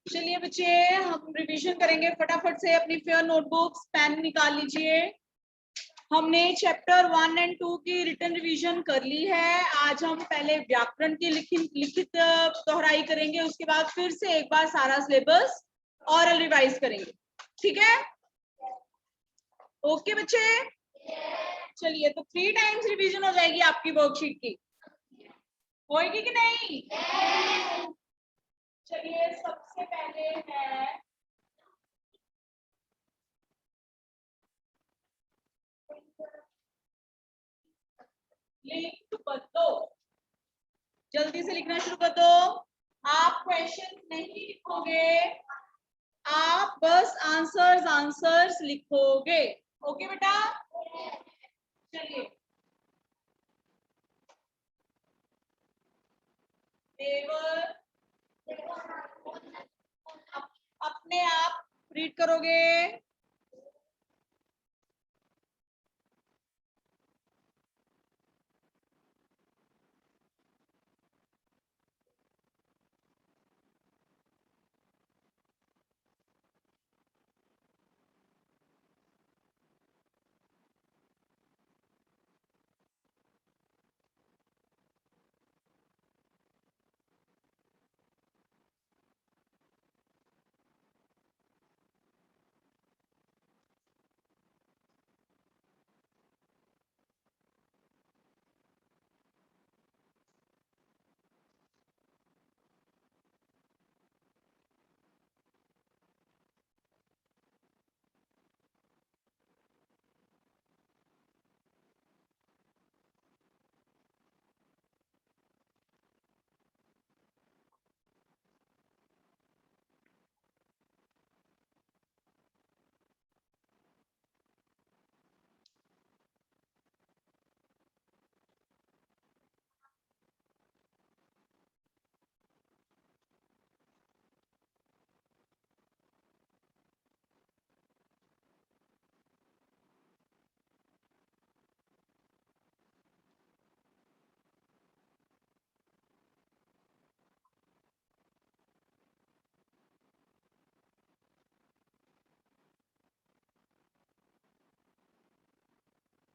चलिए बच्चे, हम रिवीजन करेंगे फटाफट से। अपनी फेयर नोटबुक्स पेन निकाल लीजिए। हमने चैप्टर 1 और 2 की रिटन रिवीजन कर ली है। आज हम पहले व्याकरण की लिखित दोहराई करेंगे, उसके बाद फिर से एक बार सारा सिलेबस ऑरल रिवाइज करेंगे। ठीक है? ओके बच्चे, चलिए तो 3 टाइम्स रिवीजन हो जाएगी आपकी वर्कशीट की। होएगी कि नहीं? चलिए सबसे पहले है लिख दो। जल्दी से लिखना शुरू कर दो। आप क्वेश्चन नहीं लिखोगे, आप बस आंसर्स लिखोगे। ओके बेटा? चलिए, देवर अपने आप रीड करोगे।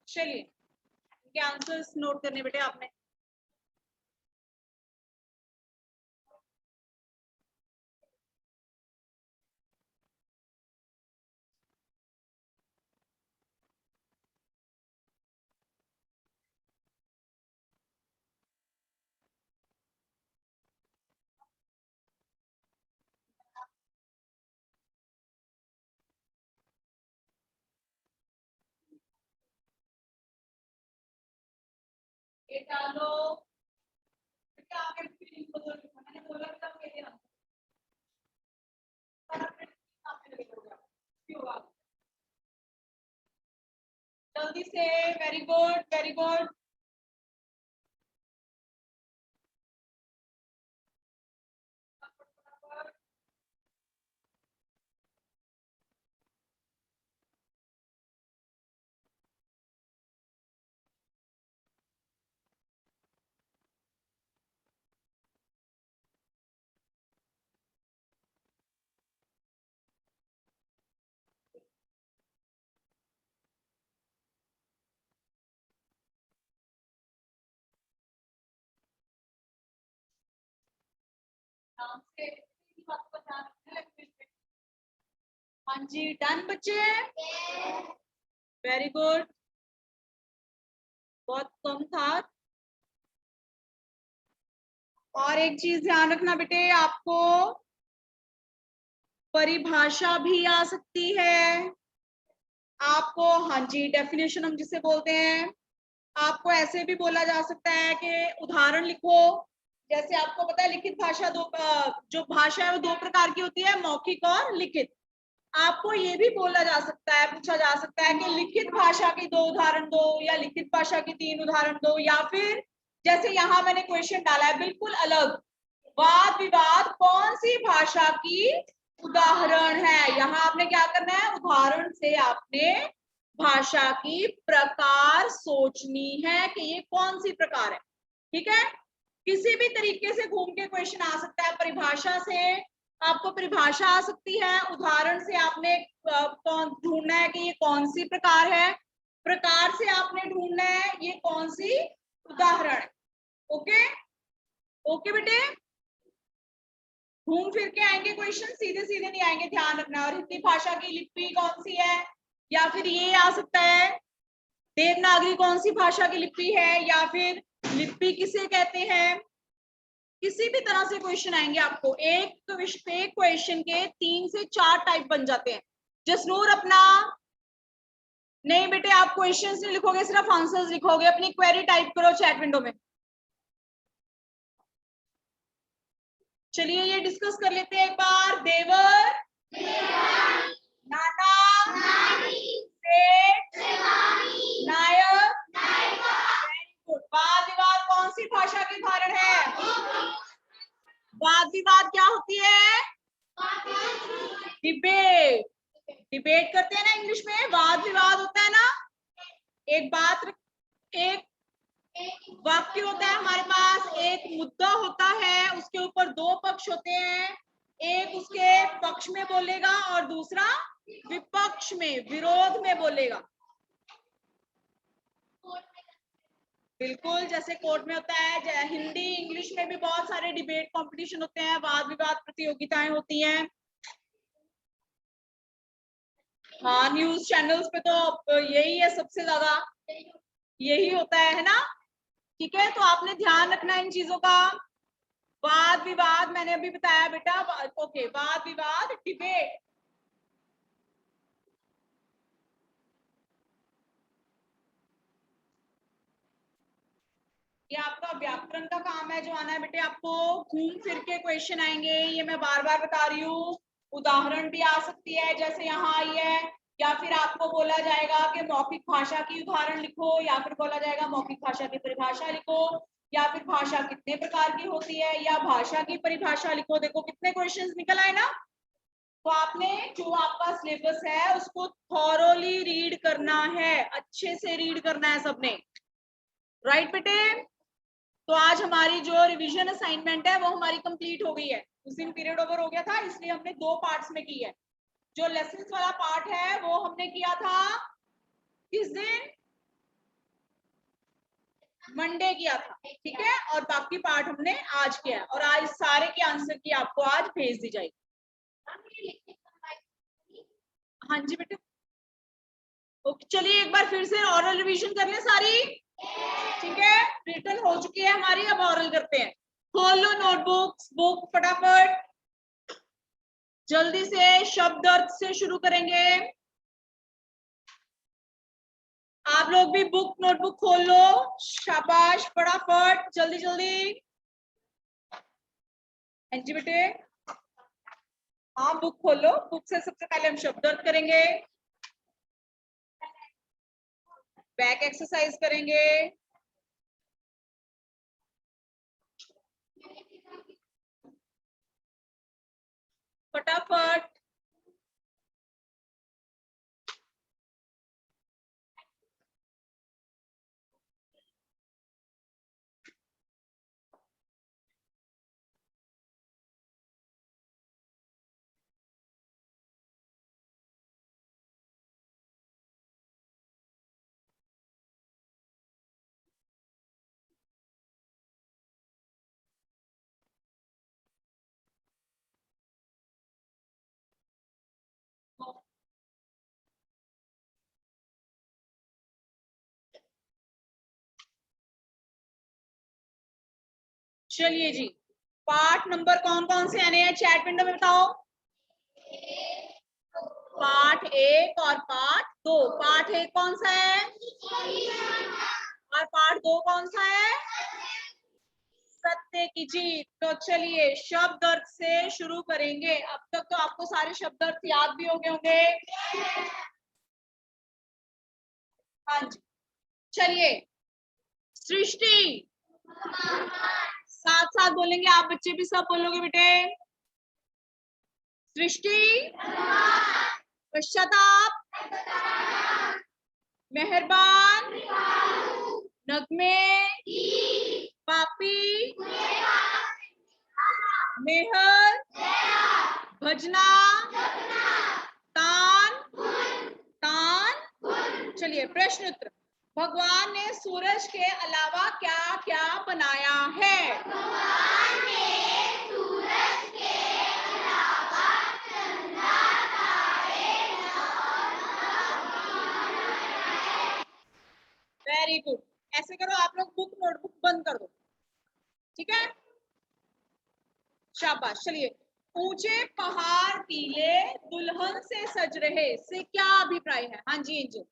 चलिए, इनके आंसर्स नोट करने बेटे आपने। ये डालो। बेटा आगे फिलिंग बदल, मैंने बोला था कैसे होगा। जल्दी से, वेरी गुड वेरी गुड। हाँ जी, डन बच्चे, वेरी गुड। बहुत कम था। और एक चीज ध्यान रखना बेटे, आपको परिभाषा भी आ सकती है। आपको, हाँ जी, डेफिनेशन हम जिसे बोलते हैं, आपको ऐसे भी बोला जा सकता है कि उदाहरण लिखो। जैसे आपको पता है लिखित भाषा जो भाषा है वो 2 प्रकार की होती है, मौखिक और लिखित। आपको ये भी बोला जा सकता है, पूछा जा सकता है कि लिखित भाषा की 2 उदाहरण दो, या लिखित भाषा की 3 उदाहरण दो, या फिर जैसे यहाँ मैंने क्वेश्चन डाला है बिल्कुल अलग, वाद विवाद कौन सी भाषा की उदाहरण है। यहाँ आपने क्या करना है, उदाहरण से आपने भाषा की प्रकार सोचनी है कि ये कौन सी प्रकार है। ठीक है? किसी भी तरीके से घूम के क्वेश्चन आ सकता है, परिभाषा से, आपको परिभाषा आ सकती है, उदाहरण से आपने कौन ढूंढना है कि ये कौन सी प्रकार है, प्रकार से आपने ढूंढना है ये कौन सी उदाहरण है। ओके ओके बेटे, घूम फिर के आएंगे क्वेश्चन, सीधे सीधे नहीं आएंगे, ध्यान रखना। और हिंदी भाषा की लिपि कौन सी है, या फिर ये आ सकता है देवनागरी कौन सी भाषा की लिपि है, या फिर लिपि किसे कहते हैं, किसी भी तरह से क्वेश्चन आएंगे आपको। एक क्वेश्चन के 3 से 4 टाइप बन जाते हैं। जसनूर अपना नहीं बेटे, आप क्वेश्चंस नहीं लिखोगे, सिर्फ आंसर्स लिखोगे, अपनी क्वेरी टाइप करो चैट विंडो में। चलिए ये डिस्कस कर लेते हैं एक बार। देवर, नाना, सेठ, नायक, वेरी गुड। वाद विवाद कौन सी भाषा के उदाहरण है? वाद विवाद क्या होती है? डिबेट। डिबेट करते हैं ना इंग्लिश में, वाद विवाद होता है ना। एक बात, एक वाक्य होता है हमारे पास, एक मुद्दा होता है, उसके ऊपर 2 पक्ष होते हैं, एक उसके पक्ष में बोलेगा और दूसरा विपक्ष में, विरोध में बोलेगा। बिल्कुल जैसे कोर्ट में होता है, हिंदी इंग्लिश में भी बहुत सारे डिबेट कंपटीशन होते हैं, वाद विवाद प्रतियोगिताएं होती हैं। हाँ, न्यूज चैनल्स पे तो यही है, सबसे ज्यादा यही होता है ना। ठीक है, तो आपने ध्यान रखना इन चीजों का। वाद विवाद मैंने अभी बताया बेटा। ओके, वाद विवाद, डिबेट। ये आपका व्याकरण का काम है जो आना है बेटे आपको। घूम फिर के क्वेश्चन आएंगे, ये मैं बार बार बता रही हूँ। उदाहरण भी आ सकती है जैसे यहाँ आई है, या फिर आपको बोला जाएगा कि मौखिक भाषा की उदाहरण लिखो, या फिर बोला जाएगा मौखिक भाषा की परिभाषा लिखो, या फिर भाषा कितने प्रकार की होती है, या भाषा की परिभाषा लिखो। देखो कितने क्वेश्चंस निकल आए ना। तो आपने जो आपका सिलेबस है उसको थॉरोली रीड करना है, अच्छे से रीड करना है सबने। राइट बेटे, तो आज हमारी जो रिवीजन असाइनमेंट है वो हमारी कंप्लीट हो गई है। उस दिन पीरियड ओवर हो गया था, इसलिए हमने 2 पार्ट्स में की है। जो लेसन्स वाला पार्ट है वो हमने किया था किस दिन? मंडे किया था, ठीक है। और बाकी पार्ट हमने आज किया है, और आज सारे के आंसर की आपको आज भेज दी जाएगी। हाँ जी बेटे, ओके। चलिए एक बार फिर से ऑरल रिवीजन कर लें सारी, ठीक है। रिटन हो चुकी है हमारी, अब ऑरल करते हैं। खोल लो नोटबुक्स, बुक फटाफट, जल्दी से शब्द अर्थ से शुरू करेंगे। आप लोग भी बुक नोटबुक खोल लो, शाबाश, फटाफट, जल्दी जल्दी। हाँ जी बेटे, हाँ बुक खोलो, बुक से सबसे पहले हम शब्द अर्थ करेंगे, बैक एक्सरसाइज करेंगे, फटाफट। चलिए जी, पार्ट नंबर कौन कौन से आने हैं चैट विंडो में बताओ। पार्ट 1 और पार्ट 2। पार्ट 1 कौन सा है और पार्ट 2 कौन सा है? सत्य की जीत। तो चलिए शब्द अर्थ से शुरू करेंगे। अब तक तो आपको सारे शब्द अर्थ याद भी हो गए होंगे। हाँ जी, चलिए। सृष्टि, साथ साथ बोलेंगे, आप बच्चे भी सब बोलोगे बेटे। सृष्टि, पश्चाताप, मेहरबान, नगमे, पापी, मेहर, भजना, तान, तान। चलिए प्रश्न उत्तर। भगवान ने सूरज के अलावा क्या क्या बनाया है? भगवान ने सूरज के अलावा चंद्रमा, तारे, वेरी गुड। ऐसे करो आप लोग, बुक नोटबुक बंद कर दो, ठीक है? शाबाश। चलिए, ऊंचे पहाड़ पीले दुल्हन से सज रहे से क्या अभिप्राय है? हाँ जी एंजल।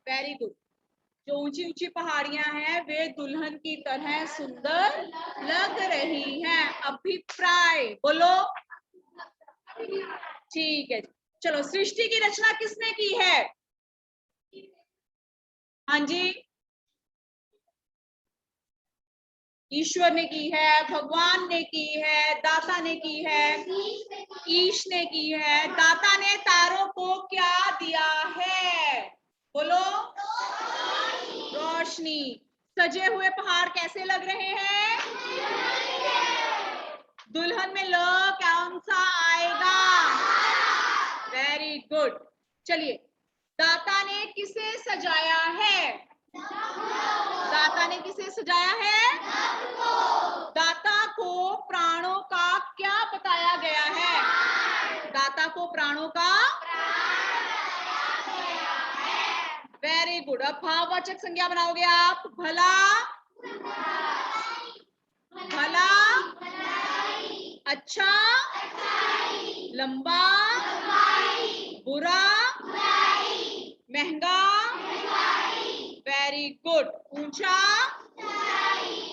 Very good. जो ऊंची ऊंची पहाड़ियां हैं वे दुल्हन की तरह सुंदर लग रही हैं। अभिप्राय बोलो। ठीक है, चलो सृष्टि की रचना किसने की है? हाँ जी, ईश्वर ने की है, भगवान ने की है, दाता ने की है, ईश ने की है। दाता ने तारों को क्या दिया है? बोलो। रोशनी। सजे हुए पहाड़ कैसे लग रहे हैं? दुल्हन में ल कौन सा आएगा? Very good. चलिए, दाता ने किसे सजाया है? दाता ने किसे सजाया है? दाता को प्राणों का क्या बताया गया है? दाता को प्राणों का। Very good. अब भाववाचक संज्ञा बनाओगे आप। भला, भला, अच्छा, लंबा, बुरा, महंगा, वेरी गुड। ऊंचा,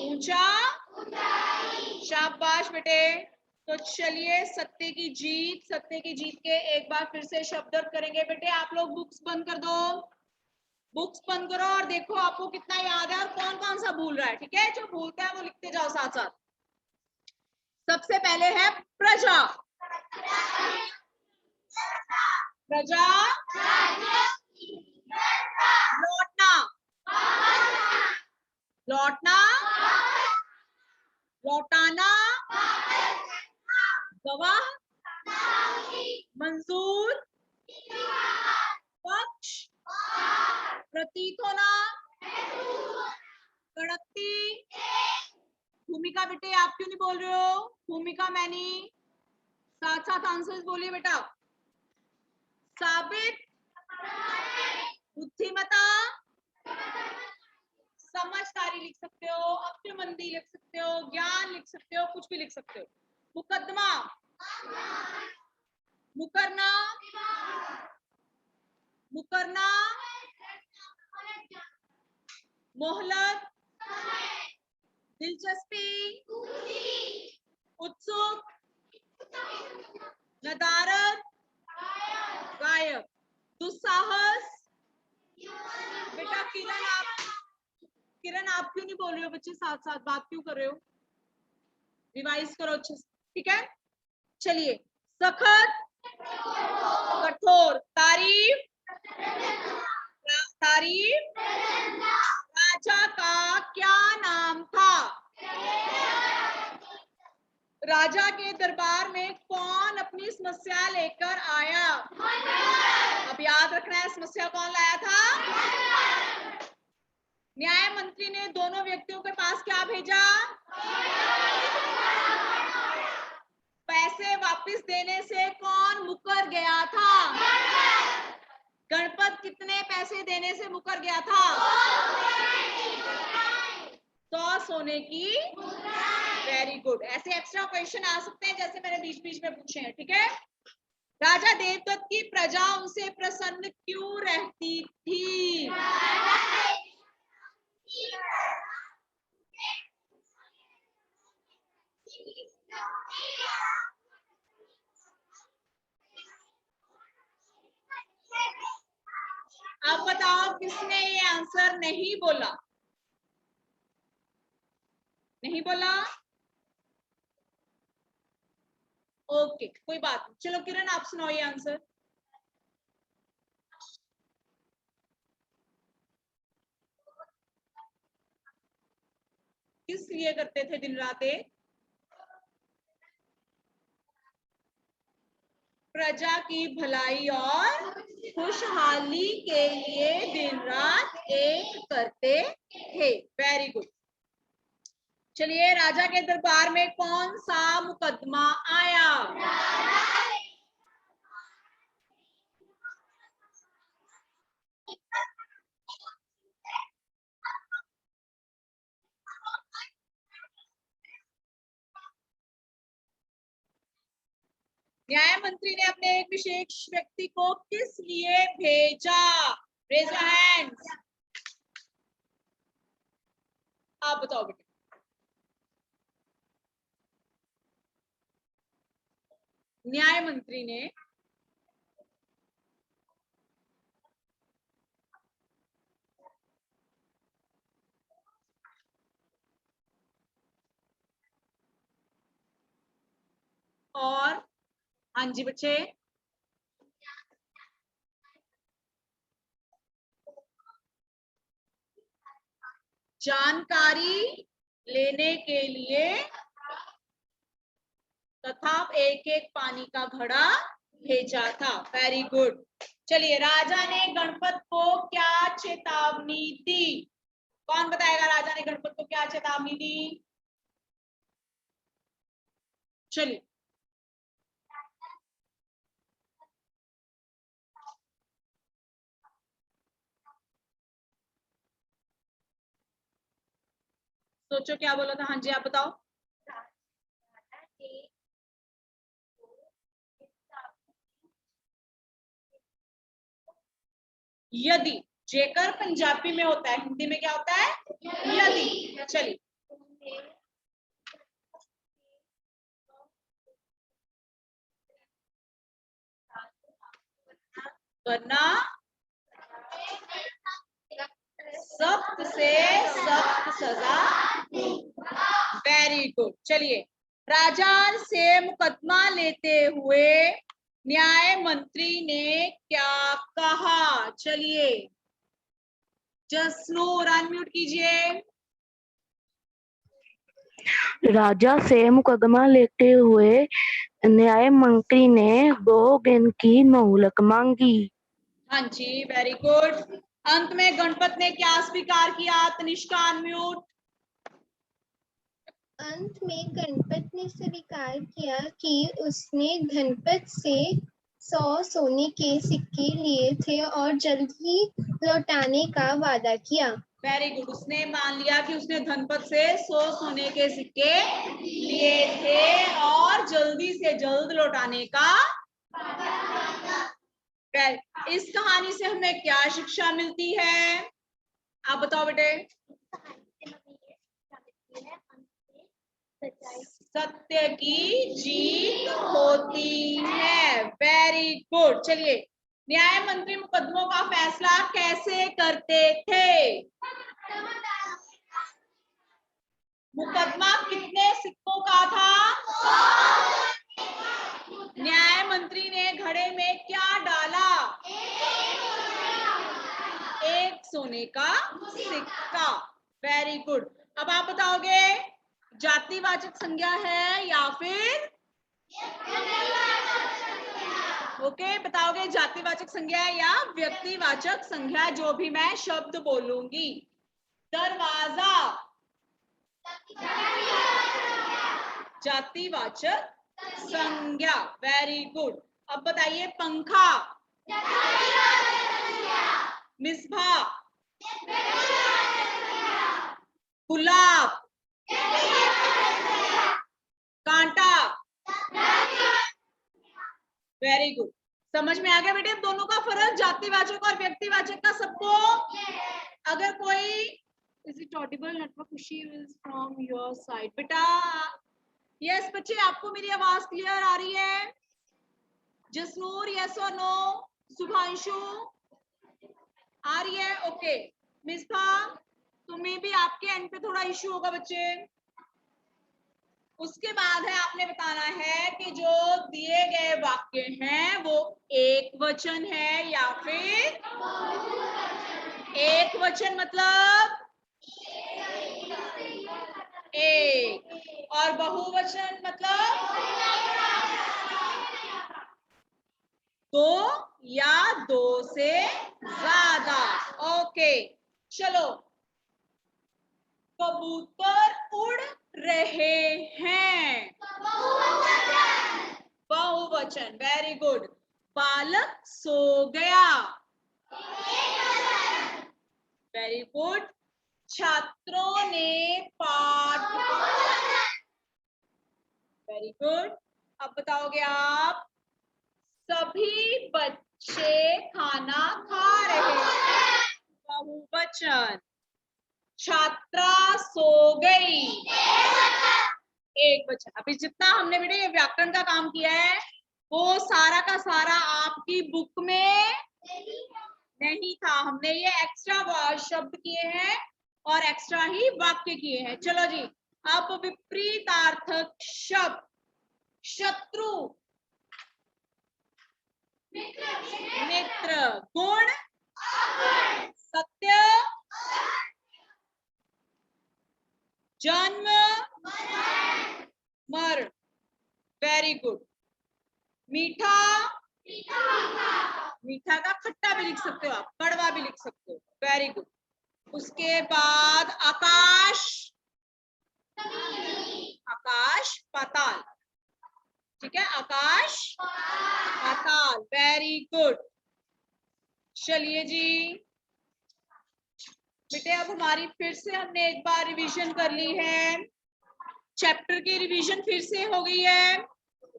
ऊंचा, शाबाश बेटे। तो चलिए, सत्य की जीत, सत्य की जीत के एक बार फिर से शब्द अर्थ करेंगे। बेटे आप लोग बुक्स बंद कर दो, बुक्स बंद करो और देखो आपको कितना याद है और कौन कौन सा भूल रहा है। ठीक है, जो भूलते हैं वो लिखते जाओ साथ साथ। सबसे पहले है प्रजा। प्रजा, लौटना, लौटना, लौटाना, गवाह, मंजूर, पक्ष, प्रतीत होना, कड़कती। भूमिका बेटे आप क्यों नहीं बोल रहे हो? भूमिका मैनी। साथ साथ आंसर्स बोलिए बेटा। साबित, बुद्धिमता, समझदारी लिख सकते हो, अक्लमंदी लिख सकते हो, ज्ञान लिख सकते हो, कुछ भी लिख सकते हो। मुकदमा, मुकरना, मुकरना, मोहलत, दिलचस्पी, उत्सुक, नदारत, गायब, दुस्साहस। बेटा किरण आप क्यों नहीं बोल रहे हो? बच्चे साथ साथ बात क्यों कर रहे हो? रिवाइज करो अच्छे से, ठीक है? चलिए, सखत, कठोर, तारीफ, तारीफ। राजा का क्या नाम था? राजा के दरबार में कौन अपनी समस्या लेकर आया? अब याद रखना है, समस्या कौन लाया था? न्याय मंत्री ने दोनों व्यक्तियों के पास क्या भेजा? पैसे वापस देने से कौन मुकर गया था? गणपत कितने पैसे देने से मुकर गया था? 100 सोने की। Very good. ऐसे एक्स्ट्रा क्वेश्चन आ सकते हैं जैसे मैंने बीच बीच में पूछे हैं, ठीक है? राजा देवदत्त की प्रजा उनसे प्रसन्न क्यों रहती थी? अब बताओ किसने ये आंसर नहीं बोला? नहीं बोला? ओके, कोई बात नहीं। चलो किरण आप सुनाओ ये आंसर। किस लिए करते थे दिन रात एक? प्रजा की भलाई और खुशहाली के लिए दिन रात एक करते थे। Very good. चलिए, राजा के दरबार में कौन सा मुकदमा आया? न्याय मंत्री ने अपने एक विशेष व्यक्ति को किस लिए भेजा? Raise your hands. आप बताओ बेटा। न्याय मंत्री ने और हाँ जी बच्चे, जानकारी लेने के लिए तथा एक एक पानी का घड़ा भेजा था। Very good. चलिए, राजा ने गणपत को क्या चेतावनी दी? कौन बताएगा राजा ने गणपत को क्या चेतावनी दी? चलिए, सोचो क्या बोला था। हाँ जी, आप बताओ। यदि, जेकर पंजाबी में होता है, हिंदी में क्या होता है? यदि। चलिए, वरना सख्त से सख्त सजा। Very good. चलिए, राजा से मुकदमा लेते हुए न्याय मंत्री ने क्या कहा? चलिए, जसनूर अनम्यूट कीजिए। राजा से मुकदमा लेते हुए न्याय मंत्री ने 2 दिन की मोहलत मांगी। हाँ जी, वेरी गुड। अंत में गणपत ने क्या स्वीकार किया? तनिष्का अनम्यूट। अंत में गणपत ने स्वीकार किया कि उसने धनपत से 100 सोने के सिक्के लिए थे और जल्द ही लौटाने का वादा किया। Very good. उसने मान लिया कि उसने धनपत से 100 सोने के सिक्के लिए थे और जल्दी से जल्द लौटाने का। इस कहानी से हमें क्या शिक्षा मिलती है? आप बताओ बेटे। सत्य की जीत होती है। Very good. चलिए, न्याय मंत्री मुकदमों का फैसला कैसे करते थे? मुकदमा कितने सिक्कों का था? न्याय मंत्री ने घड़े में क्या डाला? एक सोने का सिक्का। Very good. अब आप बताओगे जातिवाचक संज्ञा है या फिर ओके, बताओगे जातिवाचक संज्ञा है या व्यक्तिवाचक संज्ञा, जो भी मैं शब्द बोलूंगी। दरवाजा जातिवाचक संज्ञा। Very good. अब बताइए पंखा। मिसभा। गुलाब। कांटा। Very good. समझ में आ गया बेटे दोनों का फर्क, जातिवाचक और व्यक्तिवाचक का सबको? अगर कोई is it Audible? Network issue is from your side बेटा। यस बच्चे, आपको मेरी आवाज क्लियर आ रही है? जसनूर यस और नो? शुभांशु आ रही है? ओके। मिसबा, तुम्हें भी आपके एंड पे थोड़ा इश्यू होगा बच्चे। उसके बाद है आपने बताना है कि जो दिए गए वाक्य हैं वो एक वचन है या फिर एक वचन। मतलब एक। और बहुवचन मतलब दो या दो से ज्यादा। ओके, चलो। कबूतर उड़ रहे हैं, बहुवचन। Very good. बालक सो गया, वेरी गुड। छात्रों ने पाठ, वेरी गुड। अब बताओगे आप, सभी बच्चे खाना खा रहे हैं, बहुवचन। छात्रा सो गई, एक वचन। अभी जितना हमने बेटे ये व्याकरण का काम किया है वो सारा का सारा आपकी बुक में नहीं था। हमने ये एक्स्ट्रा शब्द किए हैं और एक्स्ट्रा ही वाक्य किए हैं। चलो जी, अब विपरीतार्थक शब्द। शत्रु, मित्र। गुण, सत्य, जन्म, मरण। Very good. मीठा, मीठा का खट्टा भी लिख सकते हो आप, कड़वा भी लिख सकते हो। Very good. उसके बाद आकाश, आकाश पाताल, ठीक है, आकाश पाताल। Very good. चलिए जी बेटे, अब हमारी फिर से हमने एक बार रिवीजन कर ली है। चैप्टर की रिवीजन फिर से हो गई है,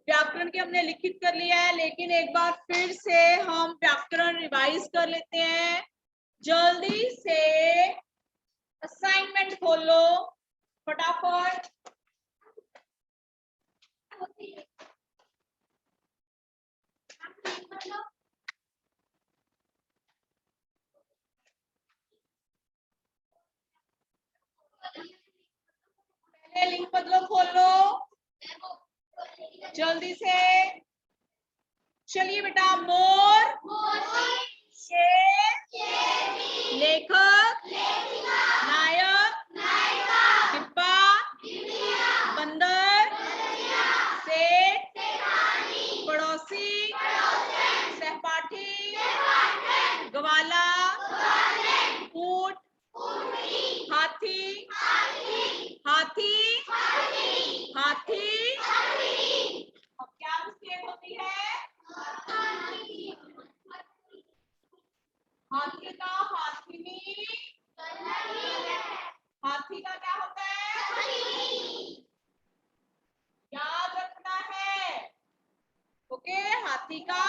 व्याकरण की हमने लिखित कर लिया है, लेकिन एक बार फिर से हम व्याकरण रिवाइज कर लेते हैं। जल्दी से असाइनमेंट खोल लो फटाफट। पहले लिंक बदलो, खोल लो जल्दी से। चलिए बेटा, मोर, शेर, लेखक, नायक, डिब्बा, बंदर, सेठ, पड़ोसी, सहपाठी, ग्वाला, ऊंट, हाथी, हाथी, हाथी। अब क्या मिस्टेक होती है? हाथी का हाथिनी, हाथी का क्या होता है? याद रखना है। ओके, हाथी का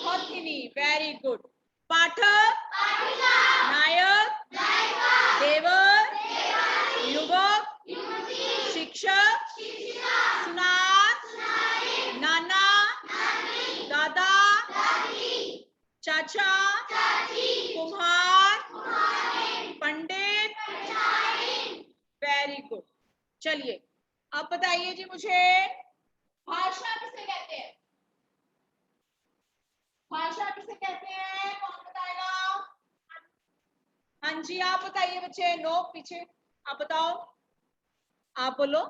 हथिनी। Very good. पाठक, नायक, देवर, युवक, शिक्षक, सुनार, नाना, दादा, चाचा, कुम्हार, पंडित। Very good. चलिए अब बताइए जी मुझे, भाषा किसे कहते हैं? भाषा किसे कहते हैं, कौन बताएगा? हाँ जी, आप बताइए बच्चे। नो, पीछे आप बताओ, आप बोलो।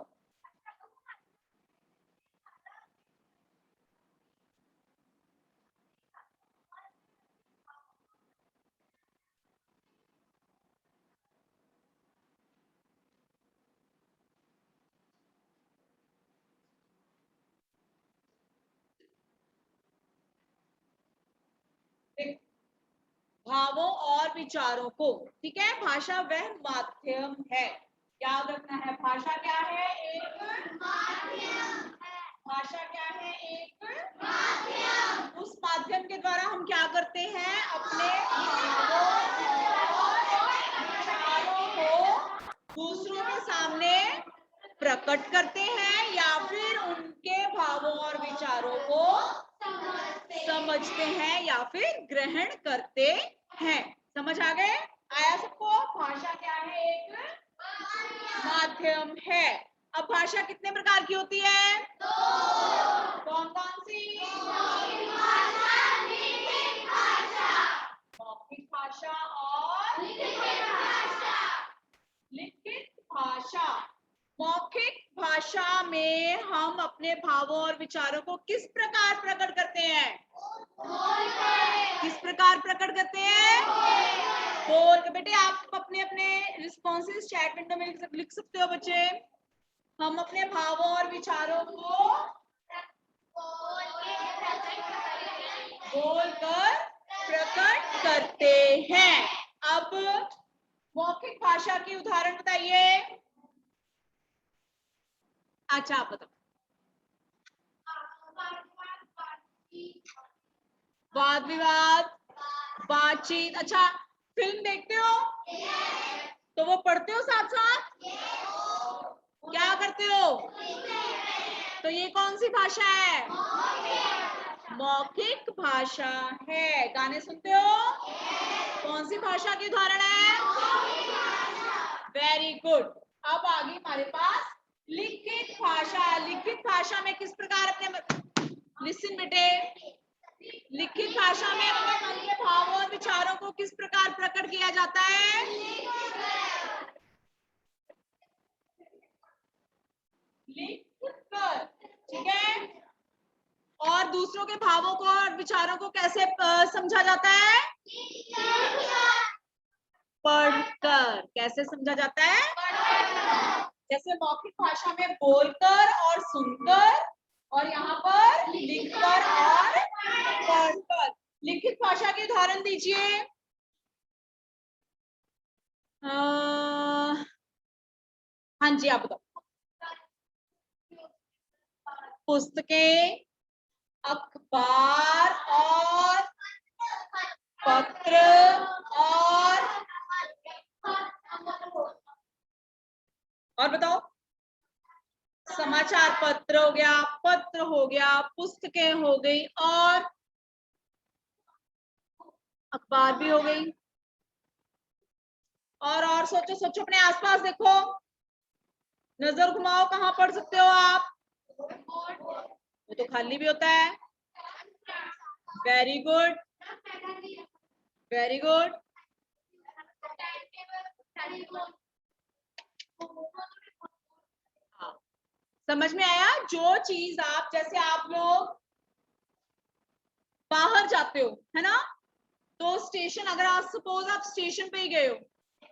भावों और विचारों को, ठीक है। भाषा वह माध्यम है, याद रखना है। भाषा क्या है? एक माध्यम। भाषा क्या है? एक माध्यम। उस माध्यम के द्वारा हम क्या करते हैं? अपने भावों और विचारों को दूसरों के सामने प्रकट करते हैं या फिर उनके भावों और विचारों को समझते हैं या फिर ग्रहण करते हैं। समझ आ गए? आया सबको? भाषा क्या है? एक माध्यम है। अब भाषा कितने प्रकार की होती है? कौन कौन सी? मौखिक भाषा और लिखित भाषा। मौखिक भाषा में हम अपने भावों और विचारों को किस प्रकार प्रकट करते हैं? किस प्रकार प्रकट करते हैं? बोल के। बेटे आप अपने अपने रिस्पॉन्सेस चैट विंडो में लिख सकते हो बच्चे। हम अपने भावों और विचारों को बोलकर प्रकट करते हैं। अब मौखिक भाषा की उदाहरण बताइए। अच्छा आप बताओ। वाद विवाद, बातचीत। अच्छा फिल्म देखते हो? तो वो पढ़ते हो साथ साथ? क्या करते हो? तो ये कौन सी भाषा है? मौखिक भाषा है। गाने सुनते हो? कौन सी भाषा की उदाहरण है? Very good. अब आगे हमारे पास लिखित भाषा। लिखित भाषा में किस प्रकार अपने लिसन बेटे, लिखित भाषा में अपने मन के भावों और विचारों को किस प्रकार प्रकट किया जाता है? लिखकर। ठीक है। और दूसरों के भावों को और विचारों को कैसे समझा जाता है? पढ़कर। कैसे समझा जाता है? जैसे मौखिक भाषा में बोलकर और सुनकर, और यहाँ पर लिखकर और पढ़कर। लिखित भाषा के उदाहरण दीजिए। हाँ जी आप बताओ। पुस्तकें, अखबार और पत्र और बताओ। समाचार पत्र हो गया, पत्र हो गया, पुस्तकें हो गई और अखबार भी हो गई। और सोचो सोचो, अपने आसपास देखो, नजर घुमाओ, कहाँ पढ़ सकते हो आप? वो तो खाली भी होता है। Very good, very good. समझ में आया? जो चीज आप, जैसे आप लोग बाहर जाते हो है ना, तो स्टेशन, अगर आप सपोज आप स्टेशन पे ही गए हो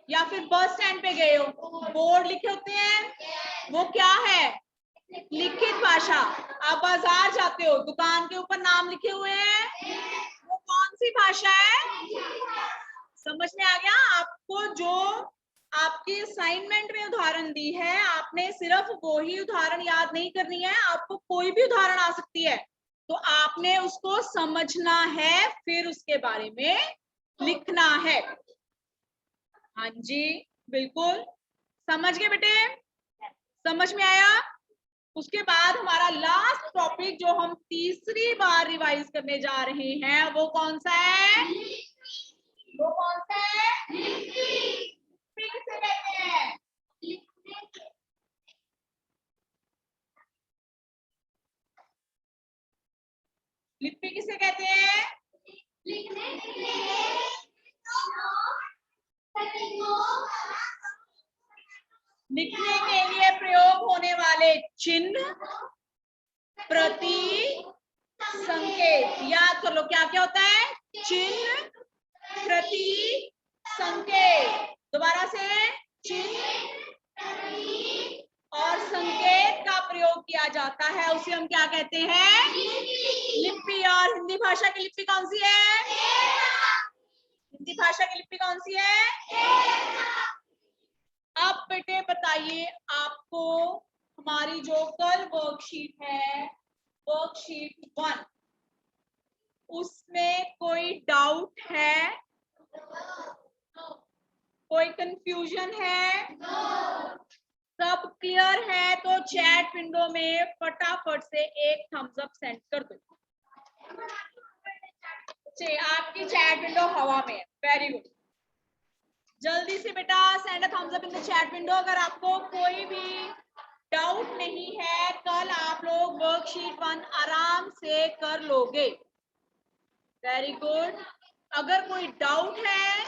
या फिर बस स्टैंड पे गए हो, बोर्ड लिखे होते हैं, वो क्या है? लिखित भाषा। आप बाजार जाते हो, दुकान के ऊपर नाम लिखे हुए हैं, वो कौन सी भाषा है? समझ में आ गया? आपको जो आपकी असाइनमेंट में उदाहरण दी है, आपने सिर्फ वो ही उदाहरण याद नहीं करनी है, आपको कोई भी उदाहरण आ सकती है, तो आपने उसको समझना है, फिर उसके बारे में लिखना है। हाँ जी बिल्कुल, समझ गए बेटे? समझ में आया? उसके बाद हमारा लास्ट टॉपिक जो हम तीसरी बार रिवाइज करने जा रहे हैं, वो कौन सा है? वो कौन सा है? लिपि किसे कहते हैं? लिपि किसे कहते हैं? लिखने के लिए प्रयोग होने वाले चिन्ह, प्रतीक, संकेत। याद कर लो क्या क्या होता है? चिन्ह, प्रतीक, संकेत। दोबारा से, चिन्ह और संकेत का प्रयोग किया जाता है, उसे हम क्या कहते हैं? लिपि। और हिंदी भाषा की लिपि कौन सी है? हिंदी भाषा की लिपि कौन सी है? अब बेटे बताइए, आपको हमारी जो कल वर्कशीट है, वर्कशीट 1, उसमें कोई डाउट है? कोई कंफ्यूजन है? सब क्लियर है तो चैट विंडो में फटाफट से एक थम्स अप सेंड कर दो। आपकी चैट विंडो हवा में है। वेरी गुड, जल्दी से बेटा send a thumbs up in the chat window. अगर आपको कोई भी डाउट नहीं है, कल आप लोग वर्कशीट 1 आराम से कर लोगे। Very good. अगर कोई डाउट है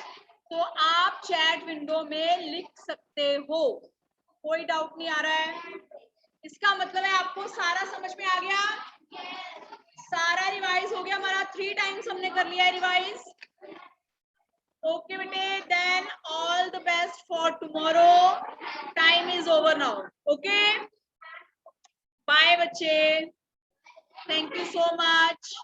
तो आप चैट विंडो में लिख सकते हो। कोई डाउट नहीं आ रहा है? इसका मतलब है आपको सारा समझ में आ गया, सारा रिवाइज हो गया हमारा, 3 टाइम्स हमने कर लिया है रिवाइज। ओके बेटे, then all the best for tomorrow, time is over now. Okay, bye बच्चे, थैंक यू सो मच।